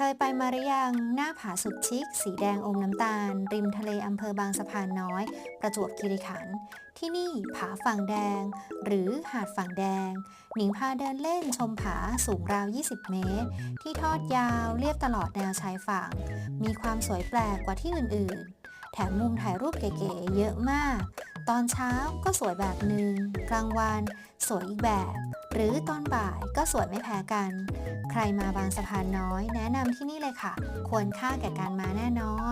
ยไปมาหรือยังหน้าผาสุดชิคสีแดงอมน้ำตาลริมทะเลอำเภอบางสะพานน้อยประจวบคีรีขันธ์ที่นี่ผาฝั่งแดงหรือหาดฝั่งแดงหนิงพาเดินเล่นชมผาสูงราว20เมตรที่ทอดยาวเรียบตลอดแนวชายฝั่งมีความสวยแปลกกว่าที่อื่นๆแถมมุมถ่ายรูปเก๋ๆเยอะมากตอนเช้าก็สวยแบบหนึ่งกลางวันสวยอีกแบบหรือตอนบ่ายก็สวยไม่แพ้กันใครมาบางสะพานน้อยแนะนำที่นี่เลยค่ะควรค่าแก่การมาแน่นอน